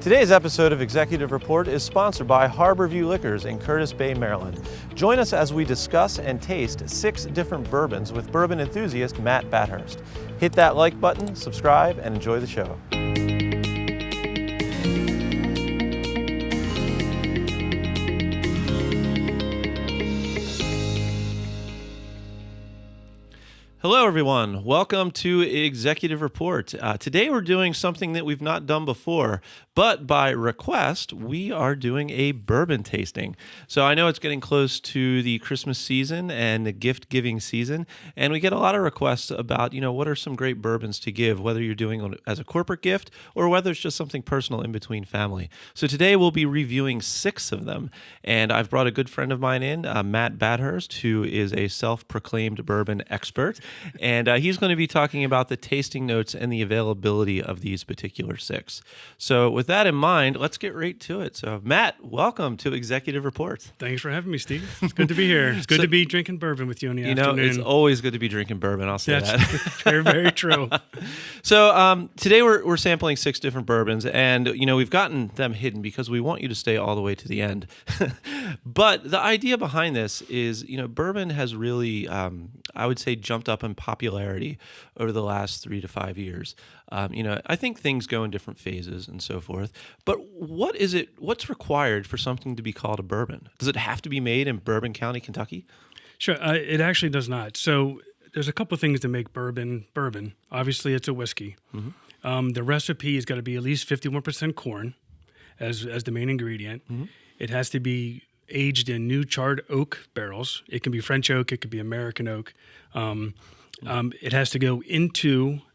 Today's episode of Executive Report is sponsored by Harborview Liquors in Curtis Bay, Maryland. Join us as we discuss and taste 6 different bourbons with bourbon enthusiast Matt Bathurst. Hit that like button, subscribe, and enjoy the show. Hello, everyone. Welcome to Executive Report. Today we're doing something that we've not done before, but by request, we are doing a bourbon tasting. So I know it's getting close to the Christmas season and the gift-giving season, and we get a lot of requests about, what are some great bourbons to give, whether you're doing it as a corporate gift or whether it's just something personal in between family. So today we'll be reviewing 6 of them, and I've brought a good friend of mine in, Matt Bathurst, who is a self-proclaimed bourbon expert. And he's going to be talking about the tasting notes and the availability of these particular 6. So with that in mind, let's get right to it. So Matt, welcome to Executive Report. Thanks for having me, Steve. It's good to be here. It's good to be drinking bourbon with you in the afternoon. It's always good to be drinking bourbon. I'll say that. Very, very true. So today we're sampling 6 different bourbons, and we've gotten them hidden because we want you to stay all the way to the end. But the idea behind this is, bourbon has really, I would say, jumped up in popularity over the last 3 to 5 years. I think things go in different phases and so forth. But what's required for something to be called a bourbon? Does it have to be made in Bourbon County, Kentucky? Sure. It actually does not. So there's a couple of things to make bourbon. Obviously, it's a whiskey. Mm-hmm. The recipe has got to be at least 51% corn as the main ingredient. Mm-hmm. It has to be aged in new charred oak barrels. It can be French oak. It could be American oak. It has to go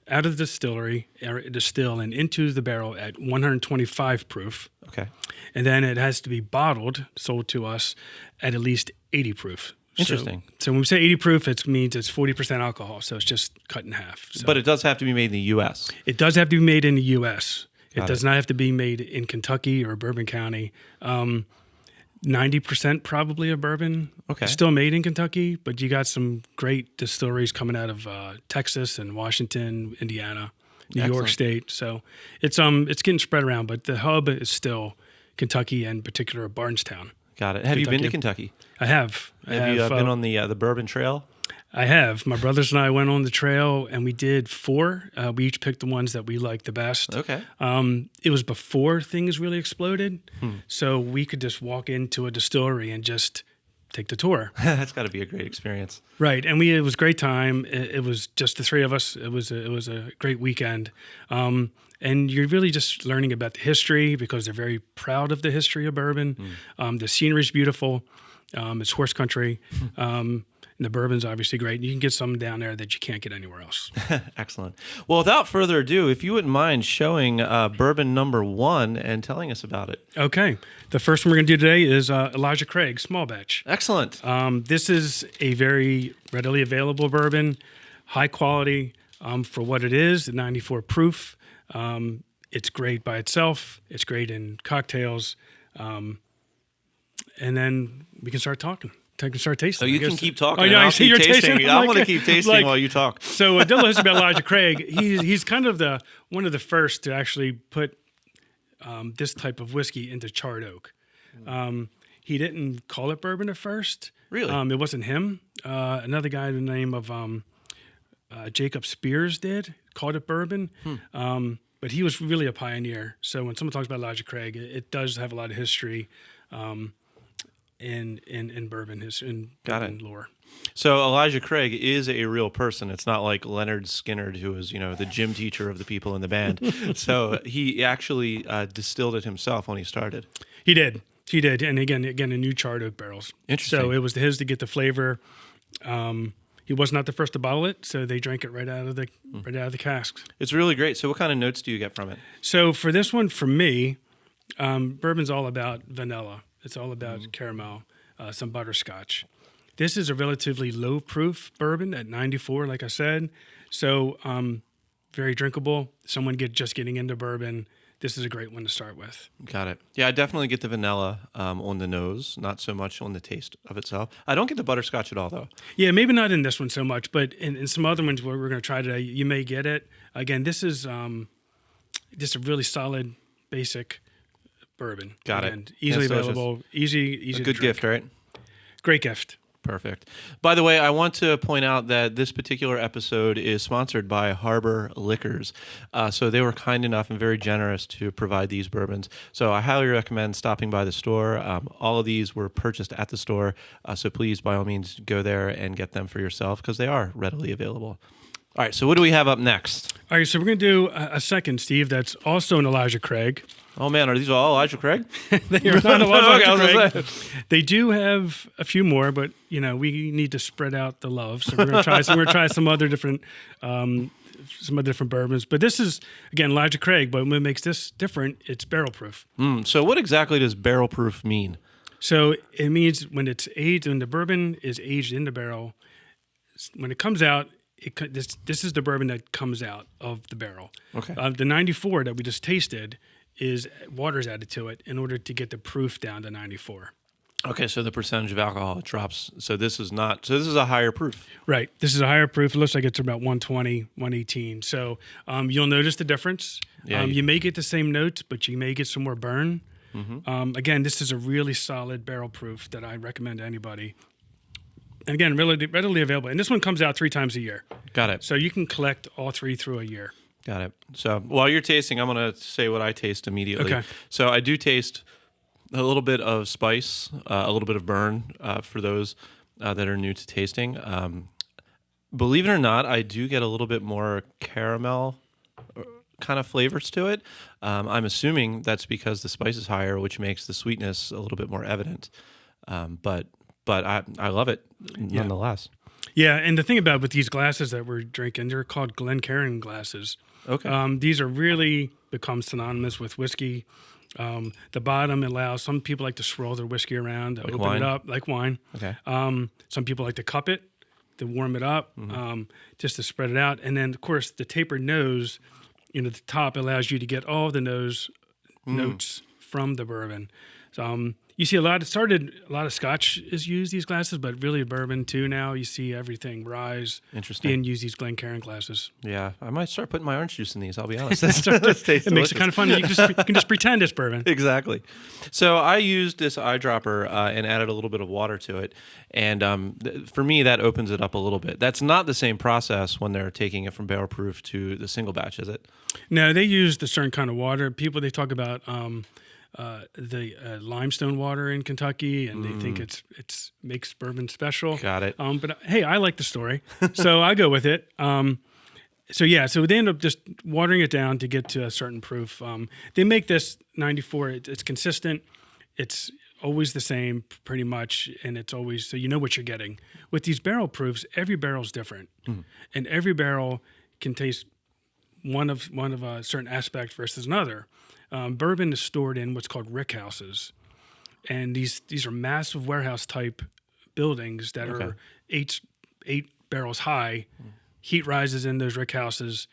out of the distillery, distill and into the barrel at 125 proof. Okay. And then it has to be bottled, sold to us at least 80 proof. Interesting. So when we say 80 proof, it means it's 40% alcohol. So it's just cut in half. So but it does have to be made in the U.S. It does have to be made in the U.S. It does it. not have to be made in Kentucky or Bourbon County. 90% probably of bourbon still made in Kentucky, but you got some great distilleries coming out of Texas and Washington, Indiana, New York State. So it's getting spread around, but the hub is still Kentucky and in particular Bardstown. Got it. Have you been to Kentucky? I have. Have you been on the Bourbon Trail? I have. My brothers and I went on the trail, and we did 4. We each picked the ones that we liked the best. Okay. It was before things really exploded, so we could just walk into a distillery and just take the tour. That's got to be a great experience. Right, and it was a great time. It was just the 3 of us. It was a great weekend. And you're really just learning about the history because they're very proud of the history of bourbon. The scenery is beautiful. It's horse country. And the bourbon's obviously great. You can get some down there that you can't get anywhere else. Excellent. Well, without further ado, if you wouldn't mind showing bourbon number 1 and telling us about it. Okay. The first one we're going to do today is Elijah Craig Small Batch. Excellent. This is a very readily available bourbon, high quality for what it is, 94 proof. It's great by itself. It's great in cocktails. And then we can start talking. I can start tasting. So you can keep talking. Oh, yeah, I'll I see keep you're tasting. I want to keep tasting while you talk. So a little history about Elijah Craig. He's kind of one of the first to actually put this type of whiskey into charred oak. He didn't call it bourbon at first. Really? It wasn't him. Another guy by the name of Jacob Spears called it bourbon. But he was really a pioneer. So when someone talks about Elijah Craig, it does have a lot of history. In bourbon, bourbon lore. So Elijah Craig is a real person. It's not like Leonard Skinner, who was, the gym teacher of the people in the band. So he actually distilled it himself when he started. He did. And again, in new charred oak barrels. Interesting. So it was his to get the flavor. He was not the first to bottle it, so they drank it right out of the casks. It's really great. So what kind of notes do you get from it? So for this one, for me, bourbon's all about vanilla. It's all about caramel, some butterscotch. This is a relatively low-proof bourbon at 94, like I said. So very drinkable. Someone just getting into bourbon, this is a great one to start with. Got it. Yeah, I definitely get the vanilla on the nose, not so much on the taste of itself. I don't get the butterscotch at all, though. Yeah, maybe not in this one so much, but in some other ones where we're going to try today, you may get it. Again, this is just a really solid, basic bourbon. Got it. And easily It's delicious. available, easy A to good drink. gift, right? Great gift. Perfect. By the way, I want to point out that this particular episode is sponsored by Harbor Liquors. So they were kind enough and very generous to provide these bourbons. So I highly recommend stopping by the store. All of these were purchased at the store. So please, by all means, go there and get them for yourself because they are readily available. All right. So what do we have up next? All right, so we're going to do a second, Steve, that's also an Elijah Craig. Oh, man. Are these all Elijah Craig? They are not Elijah Okay, I was gonna Craig. say. They do have a few more, but we need to spread out the love. So we're going to try some other different bourbons. But this is again Elijah Craig. But what makes this different? It's barrel proof. So what exactly does barrel proof mean? So it means when it's aged, when the bourbon is aged in the barrel, when it comes out. This is the bourbon that comes out of the barrel. Okay. The 94 that we just tasted is water's added to it in order to get the proof down to 94. Okay, so the percentage of alcohol drops. So this is not. So this is a higher proof. Right. This is a higher proof. It looks like it's about 120, 118. So you'll notice the difference. Yeah, you may get the same notes, but you may get some more burn. Mm-hmm. Again, this is a really solid barrel proof that I recommend to anybody. And again, readily available. And this one comes out 3 times a year. Got it. So you can collect all 3 through a year. Got it. So while you're tasting, I'm going to say what I taste immediately. Okay. So I do taste a little bit of spice, a little bit of burn for those that are new to tasting. Believe it or not, I do get a little bit more caramel kind of flavors to it. I'm assuming that's because the spice is higher, which makes the sweetness a little bit more evident. But I love it nonetheless. Yeah, and the thing about with these glasses that we're drinking, they're called Glencairn glasses. Okay. These are really become synonymous with whiskey. The bottom allows some people like to swirl their whiskey around, to open wine? it up like wine. Okay. Some people like to cup it, to warm it up, just to spread it out. And then, of course, the tapered nose, the top allows you to get all the nose notes from the bourbon. So you see a lot of Scotch is used these glasses, but really bourbon too now. You see everything rise Interesting. being used these Glencairn glasses. Yeah, I might start putting my orange juice in these. I'll be honest. It makes it kind of fun. You can just pretend it's bourbon. Exactly. So I used this eyedropper and added a little bit of water to it. And for me, that opens it up a little bit. That's not the same process when they're taking it from barrel proof to the single batch, is it? No, they use a certain kind of water. They talk about the limestone water in Kentucky, and they think it's makes bourbon special. Got it. But hey, I like the story, so I go with it. So they end up just watering it down to get to a certain proof. They make this 94. It's consistent. It's always the same, pretty much, and it's always so you know what you're getting. With these barrel proofs, every barrel's different, and every barrel can taste one of a certain aspect versus another. Bourbon is stored in what's called rick houses, and these are massive warehouse type buildings that are eight barrels high. Heat rises in those rick houses.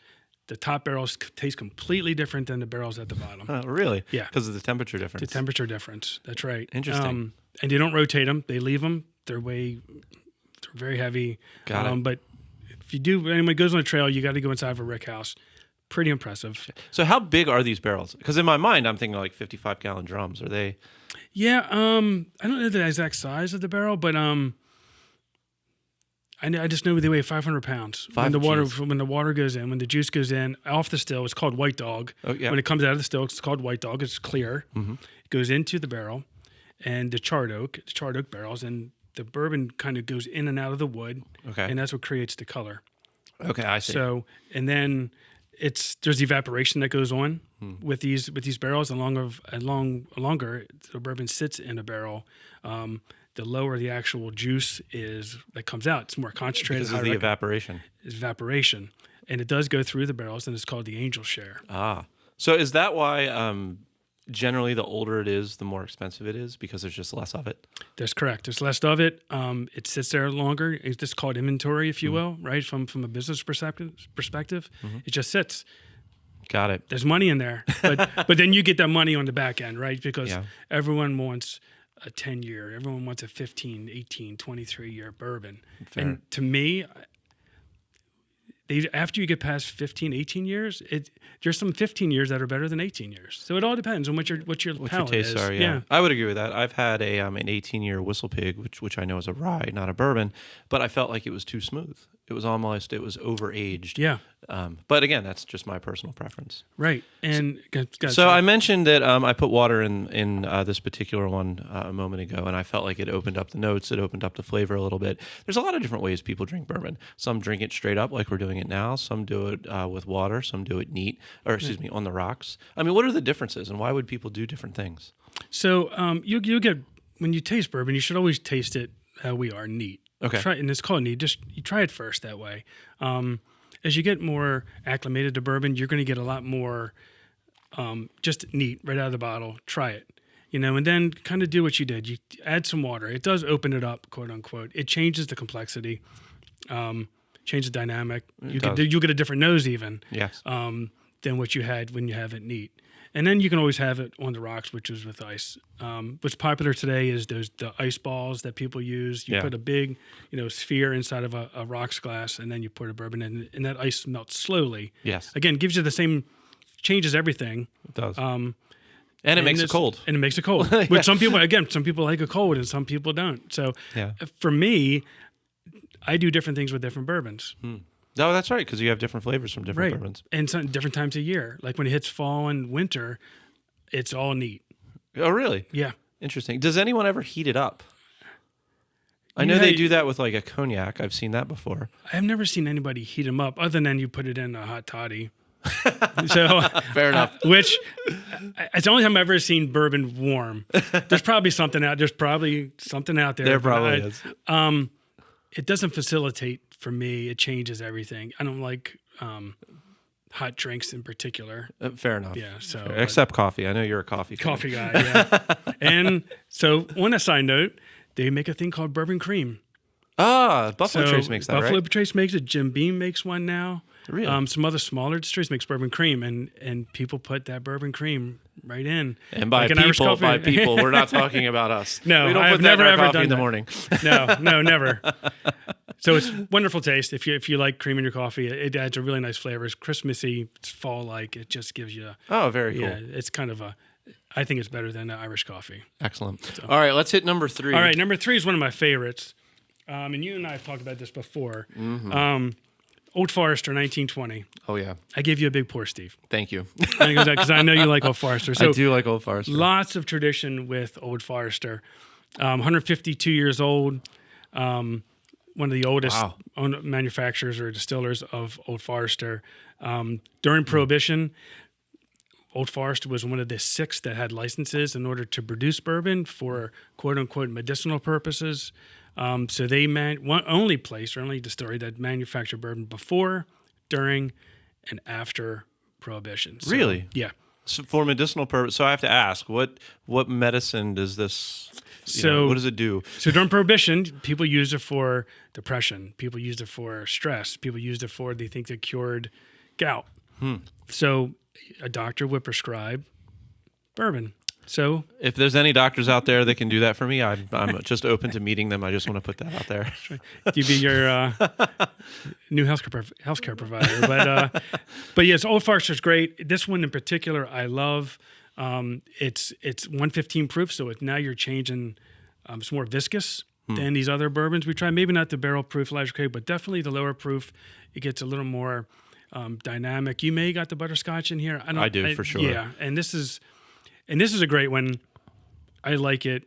The top barrels taste completely different than the barrels at the bottom. Oh, really? Yeah, Because of the temperature difference. the temperature difference. That's right. Interesting. And they don't rotate them; they leave them. They're very heavy. Got it. But if you do, anyone goes on a trail, you got to go inside of a rick house. Pretty impressive. So how big are these barrels? Because in my mind, I'm thinking like 55-gallon drums. Are they? Yeah, I don't know the exact size of the barrel, but I just know they weigh 500 pounds. When the water goes in, when the juice goes in off the still, it's called White Dog. Oh, yeah. When it comes out of the still, it's called White Dog. It's clear. Mm-hmm. It goes into the barrel, and the charred oak barrels, and the bourbon kind of goes in and out of the wood. Okay. And that's what creates the color. Okay, I see. So, and then there's evaporation that goes on with these barrels, and longer the bourbon sits in a barrel, the lower the actual juice is that comes out. It's more concentrated. Because of the evaporation. It's evaporation, and it does go through the barrels, and it's called the angel share. Ah, so is that why generally the older it is, the more expensive it is because there's just less of it? That's correct. There's less of it. It sits there longer. It's just called inventory, if you will, right? From a business perspective, it just sits. Got it. There's money in there, but then you get that money on the back end, right? Because Yeah. everyone wants a 10-year, everyone wants a 15, 18, 23-year bourbon. Fair. And to me, after you get past 15, 18 years, there's some 15 years that are better than 18 years. So it all depends on what your palate tastes is. are. Yeah, I would agree with that. I've had an 18-year Whistle Pig, which I know is a rye, not a bourbon, but I felt like it was too smooth. It was overaged. Yeah. But again, that's just my personal preference. Right. And so I mentioned that I put water in this particular one a moment ago, and I felt like it opened up the notes, it opened up the flavor a little bit. There's a lot of different ways people drink bourbon. Some drink it straight up, like we're doing it now. Some do it with water. Some do it neat, on the rocks. I mean, what are the differences, and why would people do different things? So you get, when you taste bourbon, you should always taste it how we are, neat. Okay. And it's called neat. Just you try it first that way. As you get more acclimated to bourbon, you're going to get a lot more just neat right out of the bottle. Try it, and then kind of do what you did. You add some water. It does open it up, quote unquote. It changes the complexity, changes the dynamic. You'll get a different nose even. Yes. Than what you had when you have it neat. And then you can always have it on the rocks, which is with ice. What's popular today is the ice balls that people use. You put a big, sphere inside of a rocks glass, and then you pour the bourbon in, and that ice melts slowly. Yes. Again, gives you the same, changes everything. It does. And it makes it cold. And it makes it cold. Which some people like it cold, and some people don't. So for me, I do different things with different bourbons. No, that's right, because you have different flavors from different bourbons. And some different times of year. Like when it hits fall and winter, it's all neat. Oh, really? Yeah. Interesting. Does anyone ever heat it up? I know they do that with like a cognac. I've seen that before. I've never seen anybody heat them up other than you put it in a hot toddy. So fair enough. Which it's the only time I've ever seen bourbon warm. There's probably something out. There's probably something out there. There probably is. It doesn't facilitate for me. It changes everything. I don't like hot drinks in particular. Fair enough. Yeah. So except coffee. I know you're a coffee guy. Yeah. And so on a side note, they make a thing called bourbon cream. Buffalo Trace makes that, Buffalo right? Trace makes it. Jim Beam makes one now. Really? Some other smaller distilleries makes bourbon cream, and people put that bourbon cream right in. And by people, we're not talking about us. No, we don't I've put never that in our ever coffee done in the that. morning. No, never. So it's wonderful taste. If you like cream in your coffee, it adds a really nice flavor. It's Christmassy, it's fall-like. It just gives you. Very cool. Yeah, it's kind of I think it's better than Irish coffee. Excellent. So. All right, let's hit number 3. All right, number 3 is one of my favorites. And you and I have talked about this before. Mm-hmm. Old Forester, 1920. Oh, yeah. I gave you a big pour, Steve. Thank you. Because I know you like Old Forester. So I do like Old Forester. Lots of tradition with Old Forester. 152 years old. One of the oldest manufacturers or distillers of Old Forester. During Prohibition, Old Forester was one of the 6 that had licenses in order to produce bourbon for quote-unquote medicinal purposes. So they only distillery that manufactured bourbon before, during, and after Prohibition. So, really? Yeah. So for medicinal purpose. So I have to ask, what medicine does this? What does it do? So during Prohibition, people used it for depression. People used it for stress. People used it for they think it cured gout. So a doctor would prescribe bourbon. So if there's any doctors out there that can do that for me, I'm just open to meeting them. I just want to put that out there. You be your new healthcare provider, but yes, Old Forester's great. This one in particular, I love. It's 115 proof, so now you're changing. It's more viscous than these other bourbons we tried. Maybe not the barrel proof Elijah Craig, but definitely the lower proof. It gets a little more dynamic. You may got the butterscotch in here. I do for sure. Yeah, and this is a great one. I like it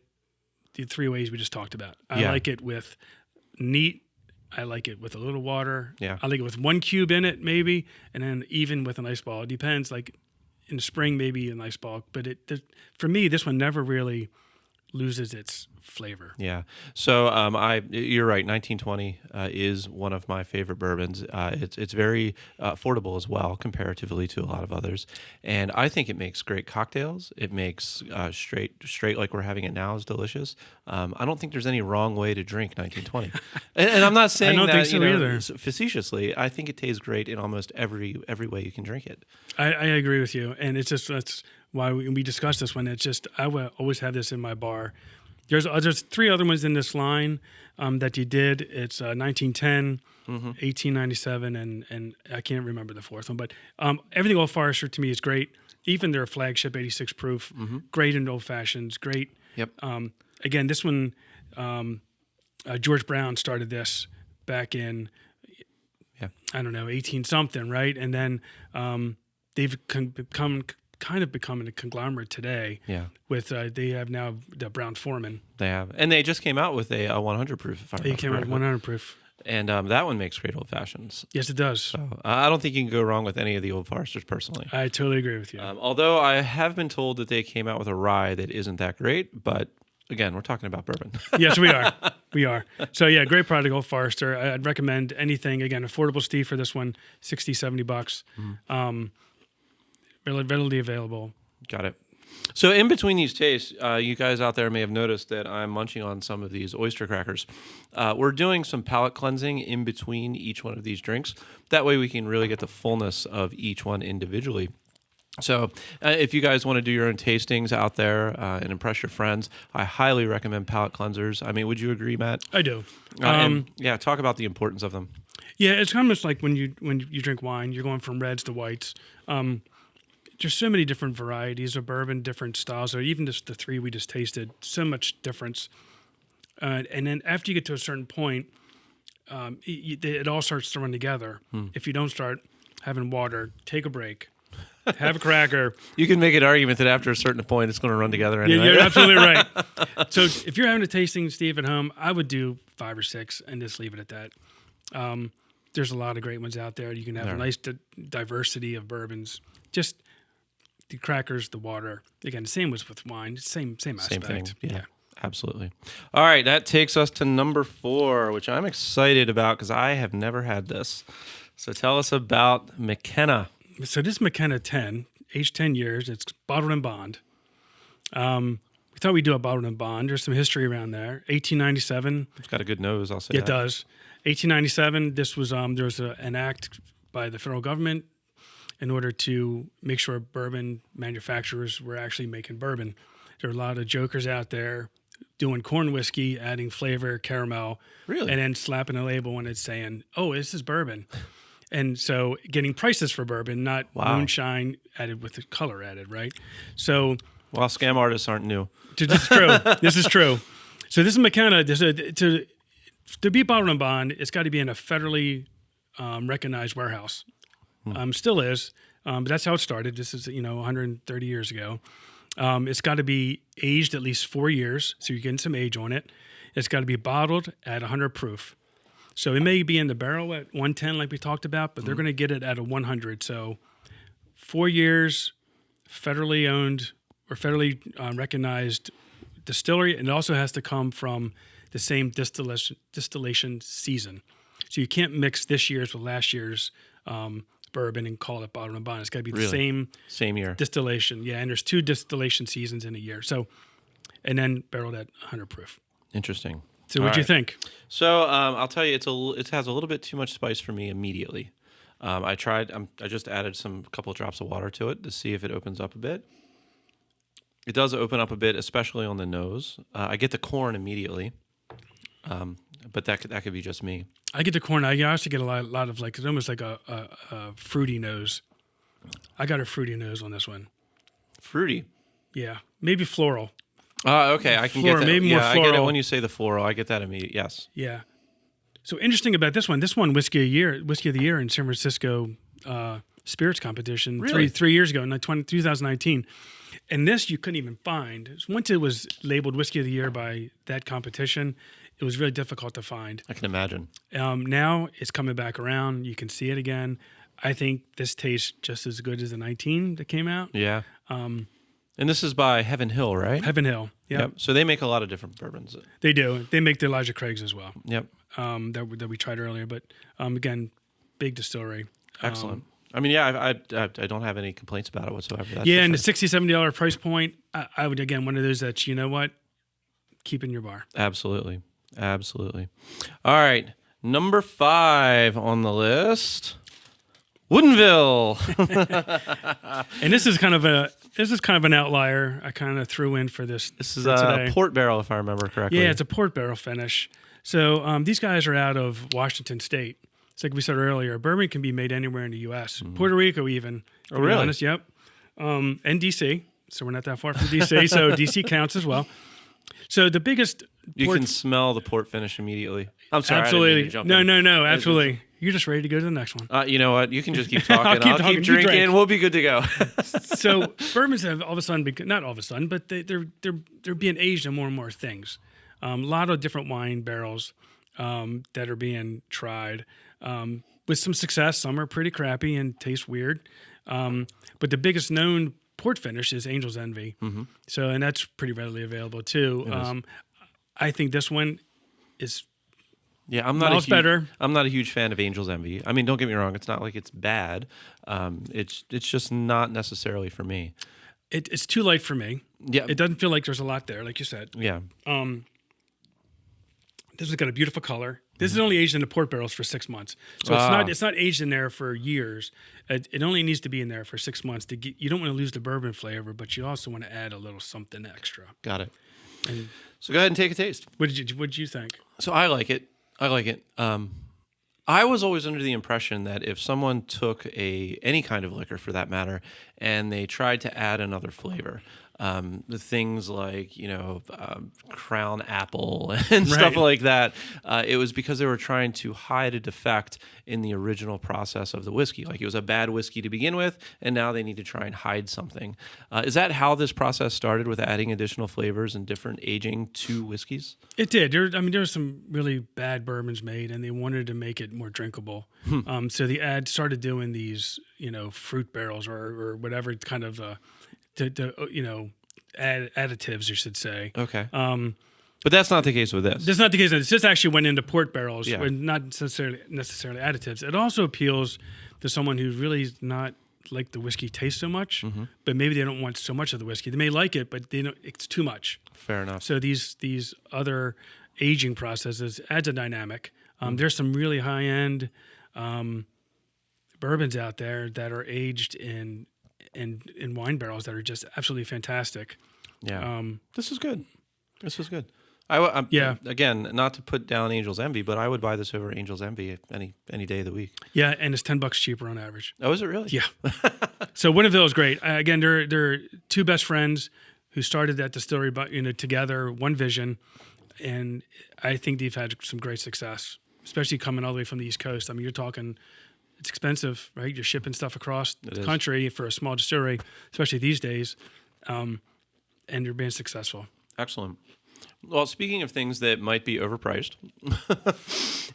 the 3 ways we just talked about. I like it with neat. I like it with a little water. Yeah. I like it with 1 cube in it, maybe, and then even with an ice ball. It depends. Like in the spring, maybe an ice ball. But for me, this one never really loses its flavor. Yeah. So you're right. 1920 is one of my favorite bourbons. It's very affordable as well, comparatively to a lot of others, and I think it makes great cocktails. It makes straight like we're having it now is delicious. I don't think there's any wrong way to drink 1920, and I'm not saying I don't that think so either. Facetiously. I think it tastes great in almost every way you can drink it. I agree with you, and it's just that's why we discussed this one. It's just I will always have this in my bar. There's 3 other ones in this line that you did. It's 1910, 1897, and I can't remember the 4th one. But everything Old Forester to me is great. Even their flagship 86 proof, great in old fashions, great. Yep. Again, this one, George Brown started this back in, I don't know, 18 something, right? And then they've become a conglomerate today. Yeah. With they have now the Brown Foreman. They have, and they just came out with a 100 proof. If I remember They came out with 100 proof. And that one makes great old fashions. Yes, it does. So I don't think you can go wrong with any of the Old Foresters personally. I totally agree with you. Although I have been told that they came out with a rye that isn't that great, but again, we're talking about bourbon. Yes, we are. We are. So yeah, great product, Old Forester. I'd recommend anything. Again, affordable, Steve, for this one, $60-$70. Readily available. Got it. So in between these tastes, you guys out there may have noticed that I'm munching on some of these oyster crackers. We're doing some palate cleansing in between each one of these drinks. That way we can really get the fullness of each one individually. So if you guys want to do your own tastings out there and impress your friends, I highly recommend palate cleansers. I mean, would you agree, Matt? I do. And talk about the importance of them. Yeah, it's kind of much like when you drink wine, you're going from reds to whites. There's so many different varieties of bourbon, different styles, or even just the 3 we just tasted, so much difference. And then after you get to a certain point, it all starts to run together. If you don't start having water, take a break, have a cracker. You can make an argument that after a certain point, it's going to run together anyway. Yeah, you're absolutely right. So if you're having a tasting, Steve, at home, I would do 5 or 6 and just leave it at that. There's a lot of great ones out there. You can have a nice diversity of bourbons. Just the crackers, the water. Again, same was with wine. Same aspect. Same thing. Yeah, absolutely. All right, that takes us to number 4, which I'm excited about because I have never had this. So tell us about McKenna. So this McKenna 10, aged 10 years. It's bottled and bond. We thought we'd do a bottled and bond. There's some history around there. 1897. It's got a good nose, I'll say It that. does. 1897. This was there was an act by the federal government in order to make sure bourbon manufacturers were actually making bourbon. There are a lot of jokers out there doing corn whiskey, adding flavor, caramel, Really? and then slapping a label when it's saying, "Oh, this is bourbon." And so getting prices for bourbon, not moonshine added with the color added, right? So, well, scam artists aren't new. this is true. This is true. So this is McKenna. To be bottled and bond, it's got to be in a federally recognized warehouse. Still is, but that's how it started. This is 130 years ago. It's got to be aged at least 4 years, so you're getting some age on it. It's got to be bottled at 100 proof. So it may be in the barrel at 110 like we talked about, but they're going to get it at a 100. So 4 years, federally owned or federally recognized distillery, and it also has to come from the same distillation season. So you can't mix this year's with last year's bourbon and call it bottled and bond. It's got to be the same year distillation. Yeah, and there's 2 distillation seasons in a year. So, and then barreled at 100 proof. Interesting. So what do you think? So I'll tell you, it has a little bit too much spice for me immediately. I just added a couple of drops of water to it to see if it opens up a bit. It does open up a bit, especially on the nose. I get the corn immediately, but that could be just me. I get the corn. I also get a lot of like, it's almost like a fruity nose. I got a fruity nose on this one. Fruity? Yeah. Maybe floral. Okay. I can get that. Maybe more floral. I get it when you say the floral. I get that immediately. Yes. Yeah. So interesting about this one. This one, Whiskey of the Year in San Francisco spirits competition. Really? Three years ago, in 2019. And this you couldn't even find. Once it was labeled Whiskey of the Year by that competition, it was really difficult to find. I can imagine. Now it's coming back around. You can see it again. I think this tastes just as good as the 19 that came out. Yeah. And this is by Heaven Hill, right? Heaven Hill. Yep. So they make a lot of different bourbons. They do. They make the Elijah Craig's as well. Yep. That we tried earlier. But again, big distillery. Excellent. I mean, yeah, I don't have any complaints about it whatsoever. That's yeah, for and sure. the $60, $70 price point, I would, again, one of those that, you know what, keep in your bar. Absolutely. All right. Number 5 on the list. Woodinville. And this is kind of an outlier. I kind of threw in for this. This is for a today. port barrel, if I remember correctly. Yeah, it's a port barrel finish. So these guys are out of Washington State. It's like we said earlier, bourbon can be made anywhere in the U.S., Puerto Rico even. Oh, really? Be honest, yep. And D.C., so we're not that far from D.C., so D.C. counts as well. So the biggest... You can smell the port finish immediately. I'm sorry, Absolutely. I didn't mean to jump in. No, absolutely. You're just ready to go to the next one. You know what? You can just keep talking. I'll keep I'll talking. keep You drinking. drink. We'll be good to go. So bourbons have all of a sudden, not all of a sudden, but they're being aged in more and more things. A lot of different wine barrels that are being tried with some success. Some are pretty crappy and taste weird. But the biggest known port finish is Angel's Envy. So, and that's pretty readily available too. I think this one is Yeah, better. I'm not a huge fan of Angel's Envy. I mean, don't get me wrong; it's not like it's bad. It's just not necessarily for me. It's too light for me. Yeah, It doesn't feel like there's a lot there, like you said. yeah. This has got a beautiful color. This is only aged in the port barrels for 6 months, so it's not aged in there for years. It only needs to be in there for 6 months to get. You don't want to lose the bourbon flavor, but you also want to add a little something extra. Got it. And So go ahead and take a taste. what did you think? So I like it. I was always under the impression that if someone took any kind of liquor for that matter, and they tried to add another flavor, the things like Crown Apple and stuff like that, it was because they were trying to hide a defect in the original process of the whiskey. Like it was a bad whiskey to begin with, and now they need to try and hide something. Is that how this process started, with adding additional flavors and different aging to whiskeys? It did. There were some really bad bourbons made, and they wanted to make it more drinkable. So the ad started doing these, fruit barrels or whatever kind of, additives, you should say. Okay. But that's not the case with this. That's not the case. This just actually went into port barrels, Yeah. with not necessarily additives. It also appeals to someone who's really not like the whiskey taste so much, but maybe they don't want so much of the whiskey. They may like it, but it's too much. Fair enough. So these other aging processes adds a dynamic. There's some really high end bourbons out there that are aged in wine barrels that are just absolutely fantastic. Yeah. This is good. This is good. Yeah. Again, not to put down Angel's Envy, but I would buy this over Angel's Envy any day of the week. Yeah, and it's $10 cheaper on average. Oh, is it really? Yeah. So Woodinville is great. Again, they're two best friends who started that distillery, but together, one vision, and I think they've had some great success, especially coming all the way from the East Coast. I mean, you're talking, it's expensive, right? You're shipping stuff across the country for a small distillery, especially these days, and they're being successful. Excellent. Well, speaking of things that might be overpriced,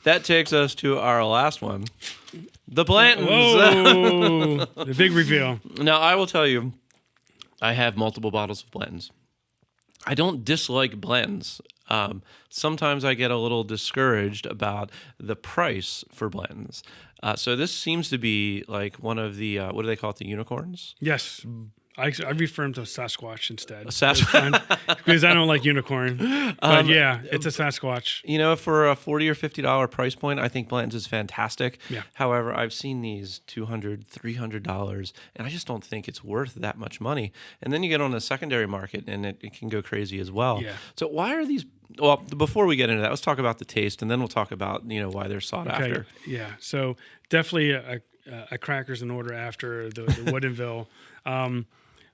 that takes us to our last one, the Blantons. Whoa, the big reveal. Now, I will tell you, I have multiple bottles of Blantons. I don't dislike blends. Sometimes I get a little discouraged about the price for blends. So this seems to be like one of the, what do they call it, the unicorns? Yes. I refer them to Sasquatch instead. Because I don't like unicorn. But yeah, it's a Sasquatch. For a $40 or $50 price point, I think Blanton's is fantastic. Yeah. However, I've seen these $200, $300, and I just don't think it's worth that much money. And then you get on the secondary market, and it can go crazy as well. Yeah. So why are these? Well, before we get into that, let's talk about the taste, and then we'll talk about why they're sought after. Yeah. So definitely a crackers in order after the Woodinville.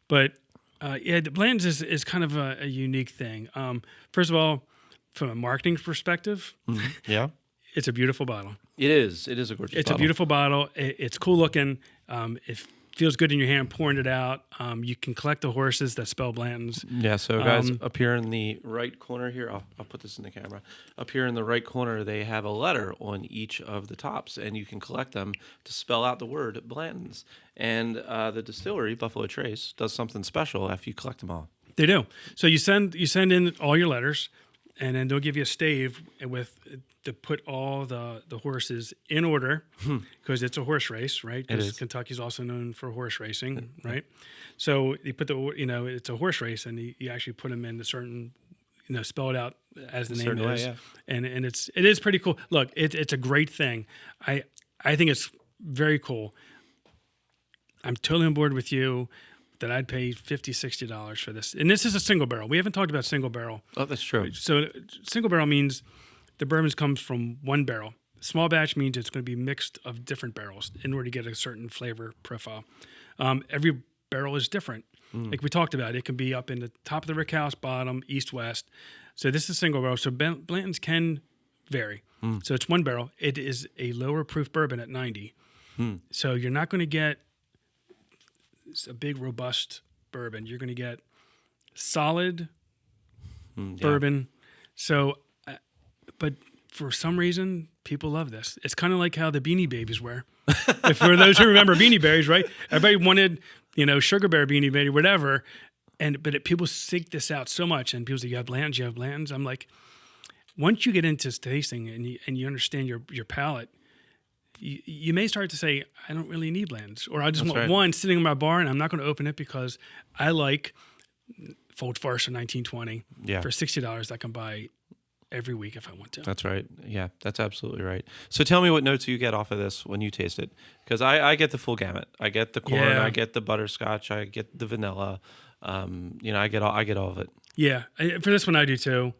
But the Blanton's is kind of a unique thing. First of all, from a marketing perspective, Yeah, it's a beautiful bottle. it is. It is a gorgeous bottle. It's a beautiful bottle. It's cool looking. It feels good in your hand pouring it out. You can collect the horses that spell Blanton's. Yeah, so guys, up here in the right corner here, I'll put this in the camera. Up here in the right corner, they have a letter on each of the tops, and you can collect them to spell out the word Blanton's. And the distillery, Buffalo Trace, does something special after you collect them all. They do. So you send in all your letters, and then they'll give you a stave to put all the horses in order, because it's a horse race, right? Because Kentucky's also known for horse racing, right? So you put it's a horse race, and you actually put them in a certain, spell it out as the name is, and it is pretty cool. Look, it's a great thing. I think it's very cool. I'm totally on board with you that I'd pay $50, $60 for this. And this is a single barrel. We haven't talked about single barrel. Oh, that's true. So single barrel means the bourbons comes from one barrel. Small batch means it's going to be mixed of different barrels in order to get a certain flavor profile. Every barrel is different. Like we talked about, it can be up in the top of the rick house, bottom, east, west. So this is single barrel. So Blanton's can vary. So it's one barrel. It is a lower proof bourbon at 90. So you're not going to get a big, robust bourbon. You're going to get solid bourbon. So, but for some reason, people love this. It's kind of like how the Beanie Babies were. If for those who remember Beanie Babies, right? Everybody wanted, Sugar Bear Beanie Baby, whatever. People seek this out so much, and people say, "You have Blanton's, you have Blanton's." I'm like, once you get into tasting and you understand your palate, you may start to say, "I don't really need Blanton's," or I just want one sitting in my bar, and I'm not going to open it because I like Fold Farce in 1920 for $60. I can buy every week if I want to. That's right. Yeah, that's absolutely right. So tell me what notes you get off of this when you taste it, because I get the full gamut. I get the corn, I get the butterscotch, I get the vanilla. I get all of it. Yeah, for this one I do too.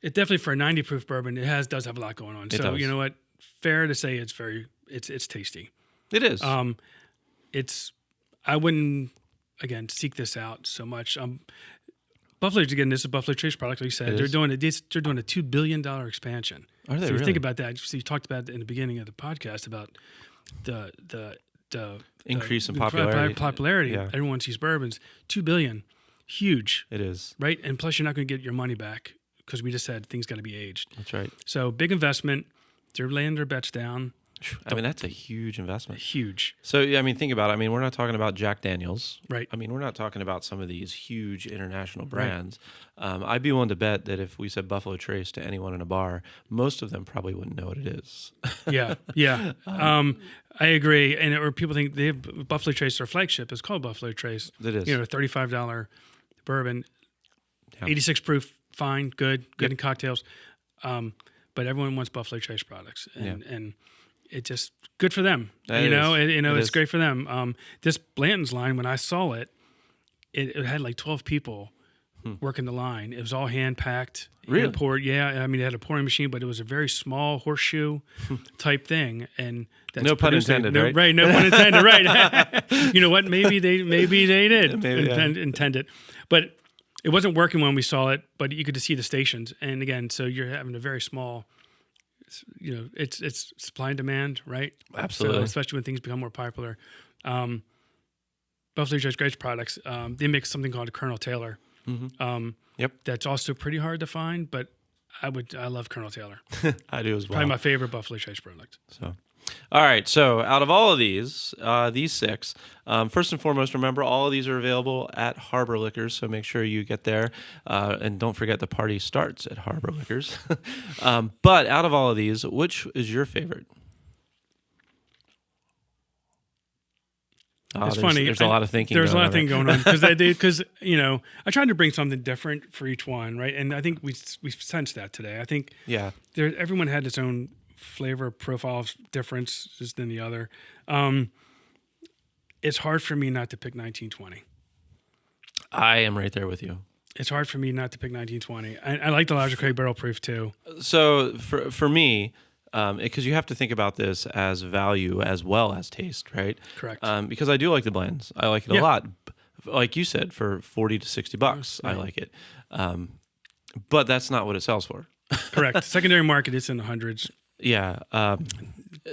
It definitely, for a 90 proof bourbon, does have a lot going on. It does. You know what? Fair to say it's tasty. It is. I wouldn't seek this out so much. Buffalo, again, this is a Buffalo Trace product, like you said. They're doing a $2 billion expansion. Are they so really? You think about that. So you talked about in the beginning of the podcast about the increase in popularity. Popularity. Yeah. Everyone sees bourbons. $2 billion, huge. It is. Right, and plus you're not going to get your money back because we just said things got to be aged. That's right. So big investment. They're laying their bets down. I mean, that's a huge investment. Huge. So, think about it. I mean, we're not talking about Jack Daniels. Right. I mean, we're not talking about some of these huge international brands. Right. I'd be willing to bet that if we said Buffalo Trace to anyone in a bar, most of them probably wouldn't know what it is. Yeah. I agree. Or people think they have Buffalo Trace, their flagship is called Buffalo Trace. It is. $35 bourbon, 86 proof, fine, good in cocktails. But everyone wants Buffalo Trace products. And it just good for them. It's great for them. This Blanton's line, when I saw it had like 12 people working the line. It was all hand packed, hand poured. Yeah, I mean, it had a pouring machine, but it was a very small horseshoe type thing. And that's no pun intended, right? Right, no pun intended, right? You know what? Maybe they did intend it, but it wasn't working when we saw it. But you could just see the stations, and again, so you're having a very small. It's supply and demand, right? Absolutely. So, especially when things become more popular. Buffalo Trace great products. They make something called a Colonel Taylor. That's also pretty hard to find, but I love Colonel Taylor. I do as well. Probably my favorite Buffalo Trace product. So, all right. So, out of all of these six, first and foremost, remember all of these are available at Harbor Liquors. So make sure you get there, and don't forget the party starts at Harbor Liquors. But out of all of these, which is your favorite? It's funny. There's a lot of thinking. There's a lot of thinking going on because I tried to bring something different for each one, right? And I think we sensed that today. I think everyone had its own flavor profile differences than the other. It's hard for me not to pick 1920. I am right there with you. It's hard for me not to pick 1920. I like the Elijah Craig Barrel Proof too. So for me, because you have to think about this as value as well as taste, right? Correct. Because I do like the blends. I like it a lot. Like you said, for $40 to $60, I like it. But that's not what it sells for. Correct. Secondary market, it's in the hundreds. Yeah.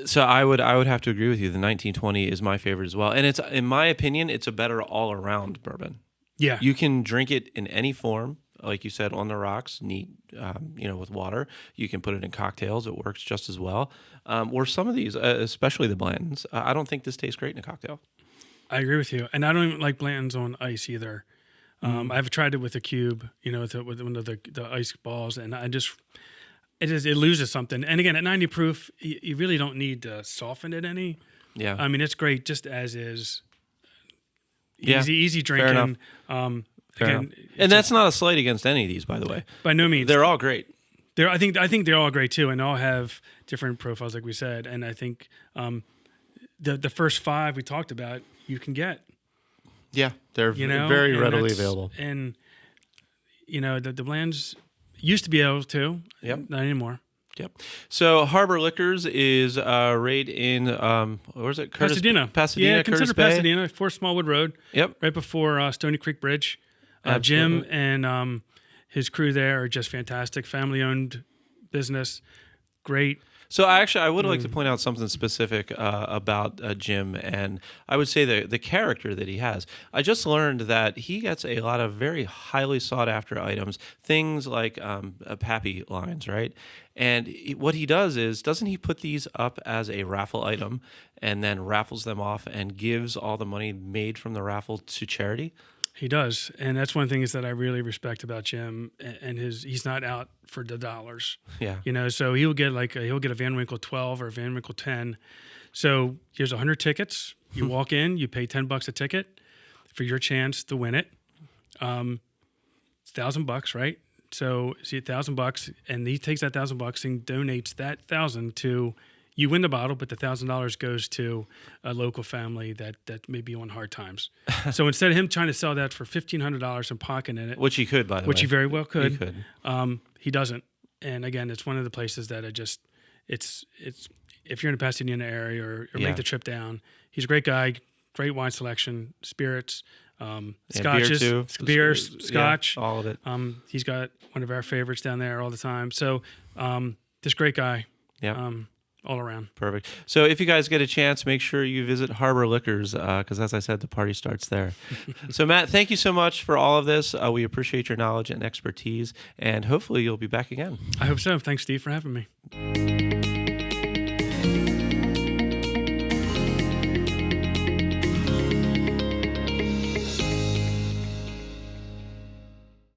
So I would have to agree with you. The 1920 is my favorite as well. And it's, in my opinion, it's a better all around bourbon. Yeah. You can drink it in any form. Like you said, on the rocks, neat, with water. You can put it in cocktails. It works just as well. Or some of these, especially the blends, I don't think this tastes great in a cocktail. I agree with you. And I don't even like blends on ice either. I've tried it with a cube, with one of the ice balls, and it loses something. And again, at 90 proof, you really don't need to soften it any. Yeah. I mean, it's great just as is. Yeah. Easy drinking. Again, and that's not a slight against any of these, by the way. By no means. They're all great. I think they're all great too, and all have different profiles, like we said. And I think the first 5 we talked about, you can get. Yeah, they're very readily available. And the blends used to be able to. Yep. Not anymore. Yep. So Harbor Liquors is right in where is it? Pasadena. Pasadena. Yeah, consider Pasadena, 4 Smallwood Road. Yep. Right before Stony Creek Bridge. Jim and his crew there are just fantastic. Family-owned business. Great. So I would like to point out something specific about Jim, and I would say the character that he has. I just learned that he gets a lot of very highly sought after items, things like Pappy lines, right? And what he does is, doesn't he put these up as a raffle item and then raffles them off and gives all the money made from the raffle to charity? He does, and that's one thing is that I really respect about Jim, and he's not out for the dollars. Yeah, so he'll get a Van Winkle 12 or a Van Winkle 10. So here's 100 tickets. You walk in, you pay $10 a ticket for your chance to win it. It's $1,000, right? So see $1,000, and he takes that $1,000 and donates that 1,000 to. You win the bottle, but the $1,000 goes to a local family that may be on hard times. So instead of him trying to sell that for $1,500 and pocketing it, which he could, by the way, which he very well could, he could. He doesn't. And again, it's one of the places that it's if you're in the Pasadena area or make the trip down, he's a great guy, great wine selection, spirits, scotches, beers, scotch, all of it. He's got one of our favorites down there all the time. So this great guy. Yeah. All around. Perfect. So if you guys get a chance, make sure you visit Harbor Liquors because, as I said, the party starts there. So, Matt, thank you so much for all of this. We appreciate your knowledge and expertise, and hopefully you'll be back again. I hope so. Thanks, Steve, for having me.